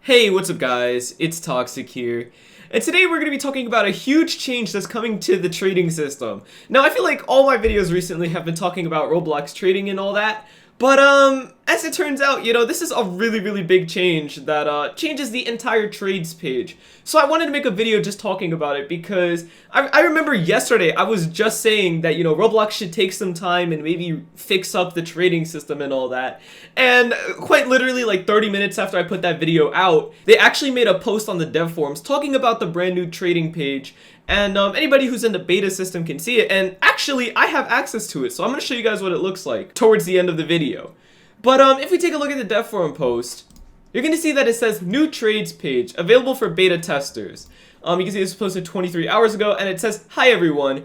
Hey, what's up guys? It's Toxic here. And today we're going to be talking about a huge change that's coming to the trading system. Now, I feel like all my videos recently have been talking about Roblox trading and all that. But, as it turns out, this is a really big change that, changes the entire trades page. So I wanted to make a video just talking about it because I remember yesterday I was just saying that, Roblox should take some time and maybe fix up the trading system and all that. And quite literally, like 30 minutes after I put that video out, they actually made a post on the dev forums talking about the brand new trading page. And anybody who's in the beta system can see it, and actually I have access to it, so I'm going to show you guys what it looks like towards the end of the video. But if we take a look at the dev forum post, you're going to see that it says new trades page available for beta testers. You can see this was posted 23 hours ago, and it says, "Hi everyone,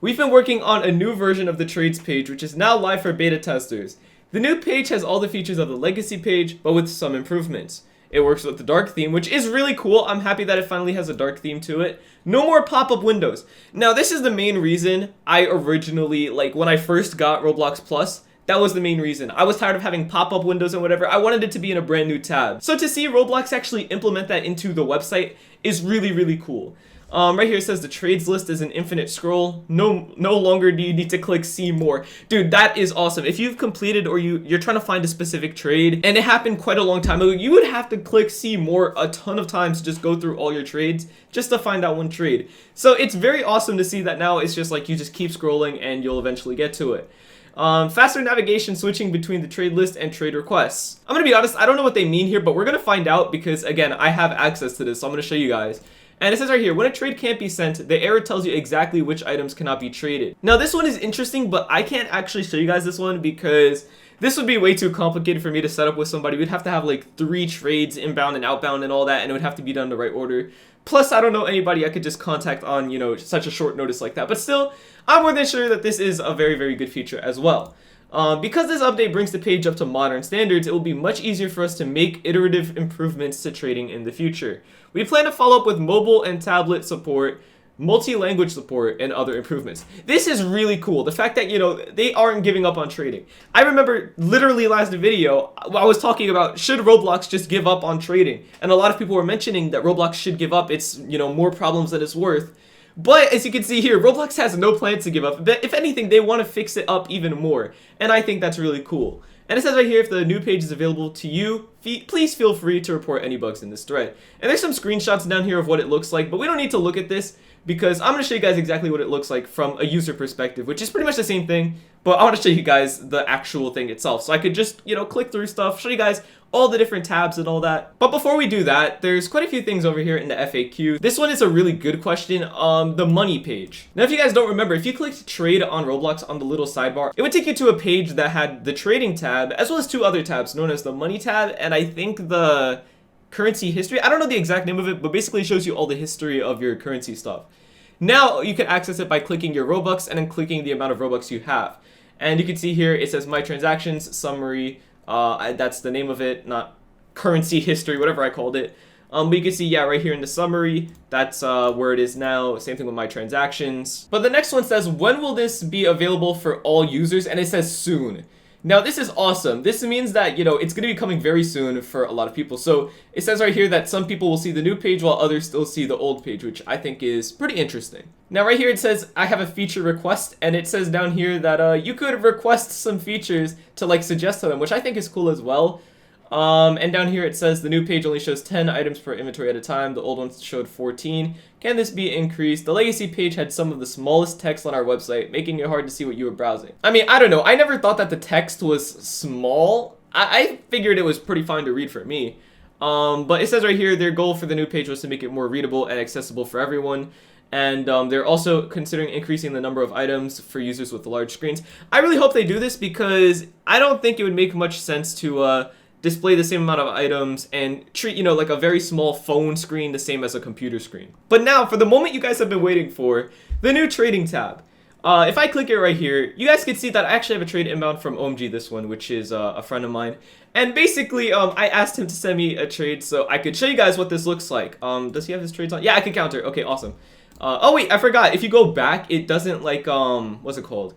we've been working on a new version of the trades page which is now live for beta testers. The new page has all the features of the legacy page, but with some improvements. It works with the dark theme, which is really cool. I'm happy that it finally has a dark theme to it. No more pop-up windows." Now, this is the main reason I originally, when I first got Roblox Plus, that was the main reason. I was tired of having pop-up windows and whatever. I wanted it to be in a brand new tab. So to see Roblox actually implement that into the website is really cool. Right here it says the trades list is an infinite scroll. No longer do you need to click see more. Dude, that is awesome. If you've completed or you're trying to find a specific trade and it happened quite a long time ago, you would have to click see more a ton of times to just go through all your trades just to find that one trade. So it's very awesome to see that now it's just like you just keep scrolling and you'll eventually get to it. Faster navigation switching between the trade list and trade requests. I'm gonna be honest, I don't know what they mean here, but we're gonna find out because again, I have access to this, so I'm gonna show you guys. And it says right here, when a trade can't be sent, the error tells you exactly which items cannot be traded. Now this one is interesting, but I can't actually show you guys this one because this would be way too complicated for me to set up with somebody. We'd have to have like 3 trades, inbound and outbound and all that, and it would have to be done in the right order. Plus, I don't know anybody I could just contact on, such a short notice like that. But still, I'm more than sure that this is a very good feature as well. Because this update brings the page up to modern standards, it will be much easier for us to make iterative improvements to trading in the future. We plan to follow up with mobile and tablet support, multi-language support, and other improvements. This is really cool. The fact that, they aren't giving up on trading. I remember literally last video, I was talking about should Roblox just give up on trading? And a lot of people were mentioning that Roblox should give up. It's, more problems than it's worth. But as you can see here, Roblox has no plans to give up. If anything, they want to fix it up even more. And I think that's really cool. And it says right here, if the new page is available to you, please feel free to report any bugs in this thread. And there's some screenshots down here of what it looks like, but we don't need to look at this because I'm going to show you guys exactly what it looks like from a user perspective, which is pretty much the same thing, but I want to show you guys the actual thing itself. So I could just, click through stuff, show you guys all the different tabs and all that. But before we do that, there's quite a few things over here in the FAQ. This one is a really good question on the money page. Now, if you guys don't remember, if you clicked trade on Roblox on the little sidebar, it would take you to a page that had the trading tab, as well as 2 other tabs known as the money tab, and I think the currency history. I don't know the exact name of it, but basically it shows you all the history of your currency stuff. Now you can access it by clicking your Robux and then clicking the amount of Robux you have. And you can see here, it says my transactions summary. That's the name of it, not currency history, whatever I called it. But you can see, yeah, right here in the summary, that's where it is now. Same thing with my transactions. But the next one says, when will this be available for all users? And it says soon. Now, this is awesome. This means that, it's going to be coming very soon for a lot of people. So it says right here that some people will see the new page while others still see the old page, which I think is pretty interesting. Now, right here it says, I have a feature request, and it says down here that you could request some features to, suggest to them, which I think is cool as well. And down here it says the new page only shows 10 items per inventory at a time. The old one showed 14. Can this be increased? The legacy page had some of the smallest text on our website, making it hard to see what you were browsing. I mean, I don't know. I never thought that the text was small. I figured it was pretty fine to read for me. But it says right here, their goal for the new page was to make it more readable and accessible for everyone. And they're also considering increasing the number of items for users with large screens. I really hope they do this because I don't think it would make much sense to display the same amount of items and treat, like a very small phone screen the same as a computer screen. But now, for the moment you guys have been waiting for, the new trading tab. If I click it right here, you guys can see that I actually have a trade inbound from OMG, this one, which is a friend of mine. And basically, I asked him to send me a trade so I could show you guys what this looks like. Does he have his trades on? Yeah, I can counter. Okay, awesome. Oh wait, I forgot. If you go back, it doesn't what's it called?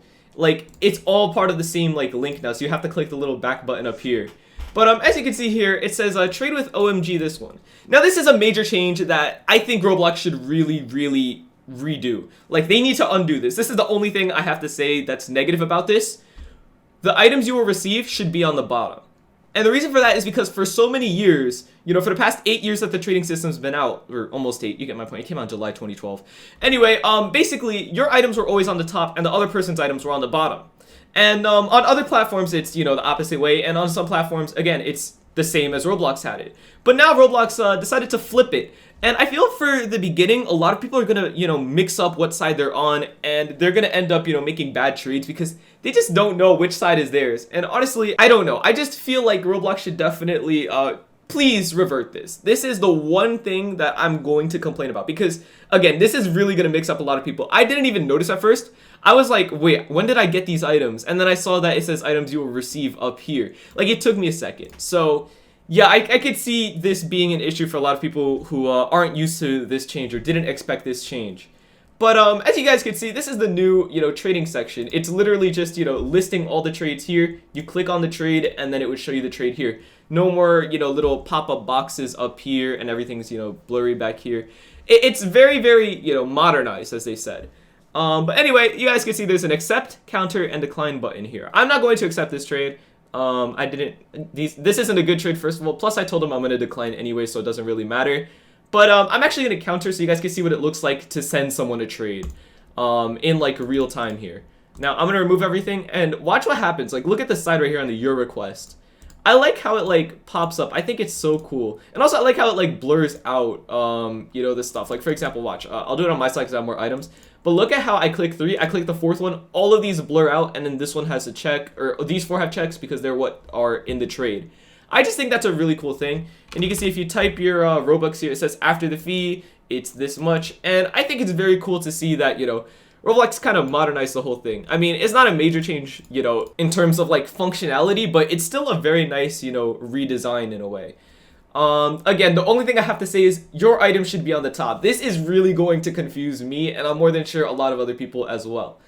It's all part of the same link now, so you have to click the little back button up here. But as you can see here, it says trade with OMG this one. Now this is a major change that I think Roblox should really redo. Like, they need to undo this. This is the only thing I have to say that's negative about this. The items you will receive should be on the bottom. And the reason for that is because for so many years, you know, for the past 8 years that the trading system's been out, or almost 8, you get my point, it came out in July 2012. Anyway, basically, your items were always on the top and the other person's items were on the bottom. And on other platforms, it's, you know, the opposite way, and on some platforms, again, it's the same as Roblox had it. But now Roblox decided to flip it. And I feel for the beginning, a lot of people are gonna, you know, mix up what side they're on, and they're gonna end up, you know, making bad trades because they just don't know which side is theirs. And honestly, I don't know. I just feel like Roblox should definitely, please revert this. This is the one thing that I'm going to complain about because, again, this is really gonna mix up a lot of people. I didn't even notice at first. I was like, wait, when did I get these items? And then I saw that it says items you will receive up here. Like, it took me a second. So yeah, I could see this being an issue for a lot of people who aren't used to this change or didn't expect this change. But as you guys can see, this is the new, you know, trading section. It's literally just, you know, listing all the trades here. You click on the trade and then it would show you the trade here. No more, you know, little pop-up boxes up here and everything's, you know, blurry back here. It's very, you know, modernized, as they said. But anyway, you guys can see there's an accept, counter, and decline button here. I'm not going to accept this trade. This isn't a good trade, first of all. Plus, I told him I'm going to decline anyway, so it doesn't really matter. But I'm actually going to counter so you guys can see what it looks like to send someone a trade in, like, real time here. Now, I'm going to remove everything, and watch what happens. Like, look at the side right here on the your request. I like how it, like, pops up. I think it's so cool. And also, I like how it, like, blurs out, you know, this stuff. Like, for example, watch. I'll do it on my side because I have more items. But look at how I click 3, I click the 4th one, all of these blur out, and then this one has a check, or these 4 have checks because they're what are in the trade. I just think that's a really cool thing. And you can see if you type your Robux here, it says after the fee, it's this much. And I think it's very cool to see that, you know, Roblox kind of modernized the whole thing. I mean, it's not a major change, you know, in terms of like functionality, but it's still a very nice, you know, redesign in a way. Again, the only thing I have to say is your item should be on the top. This is really going to confuse me, and I'm more than sure a lot of other people as well.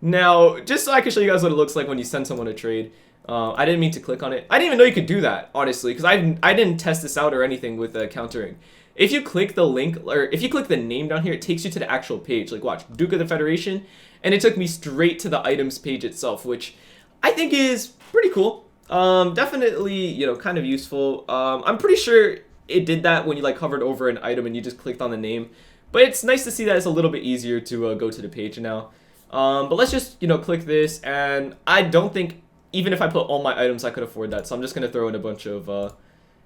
Now, just so I can show you guys what it looks like when you send someone a trade, I didn't mean to click on it. I didn't even know you could do that, honestly, because I didn't test this out or anything with countering. If you click the link, or if you click the name down here, it takes you to the actual page. Like, watch, Duke of the Federation, and it took me straight to the items page itself, which I think is pretty cool. Definitely, you know, kind of useful. I'm pretty sure it did that when you like hovered over an item and you just clicked on the name. But it's nice to see that it's a little bit easier to go to the page now. But let's just, you know, click this, and I don't think, even if I put all my items, I could afford that. So I'm just going to throw in a bunch of,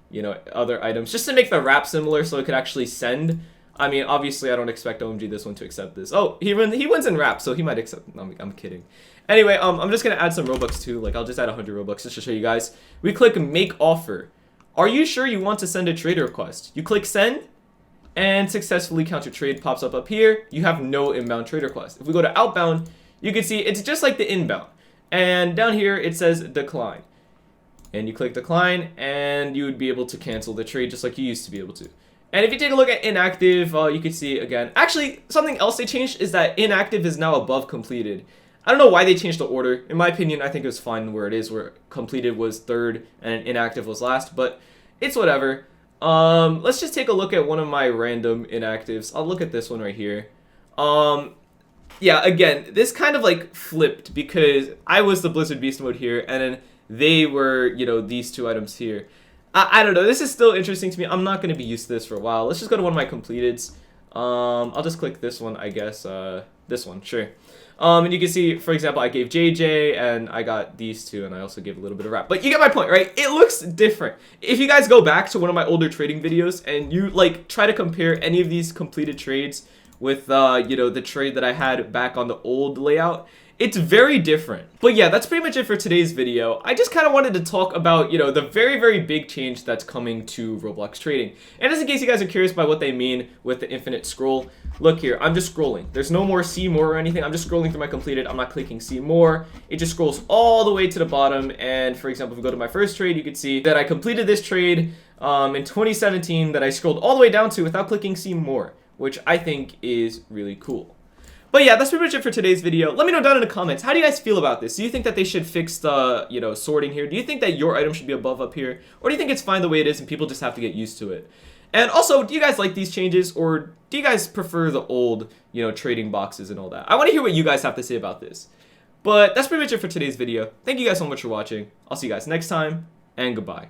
you know, other items just to make the wrap similar so it could actually send. I mean, obviously, I don't expect OMG this one to accept this. Oh, he wins in wrap, so he might accept. No, I'm kidding. Anyway, I'm just going to add some Robux too. Like, I'll just add 100 Robux just to show you guys. We click Make Offer. Are you sure you want to send a trade request? You click Send, and successfully counter trade pops up here. You have no inbound trade request. If we go to outbound, you can see it's just like the inbound. And down here, it says Decline. And you click Decline, and you would be able to cancel the trade just like you used to be able to. And if you take a look at inactive, you can see again. Actually, something else they changed is that inactive is now above completed. I don't know why they changed the order. In my opinion, I think it was fine where it is, where completed was third and inactive was last, but it's whatever. Let's just take a look at one of my random inactives. I'll look at this one right here. Yeah, again, this kind of like flipped because I was the Blizzard Beast mode here, and then they were, you know, these two items here. I don't know. This is still interesting to me. I'm not going to be used to this for a while. Let's just go to one of my completeds. I'll just click this one, I guess. This one, sure. And you can see, for example, I gave JJ, and I got these two, and I also gave a little bit of wrap. But you get my point, right? It looks different. If you guys go back to one of my older trading videos, and you, like, try to compare any of these completed trades with, you know, the trade that I had back on the old layout, it's very different. But yeah, that's pretty much it for today's video. I just kind of wanted to talk about, you know, the very big change that's coming to Roblox trading. And just in case you guys are curious by what they mean with the infinite scroll, look here, I'm just scrolling. There's no more see more or anything. I'm just scrolling through my completed. I'm not clicking see more. It just scrolls all the way to the bottom. And for example, if we go to my first trade, you can see that I completed this trade in 2017 that I scrolled all the way down to without clicking see more, which I think is really cool. But yeah, that's pretty much it for today's video. Let me know down in the comments, how do you guys feel about this? Do you think that they should fix the, sorting here? Do you think that your item should be above up here? Or do you think it's fine the way it is and people just have to get used to it? And also, do you guys like these changes, or do you guys prefer the old, trading boxes and all that? I want to hear what you guys have to say about this. But that's pretty much it for today's video. Thank you guys so much for watching. I'll see you guys next time, and goodbye.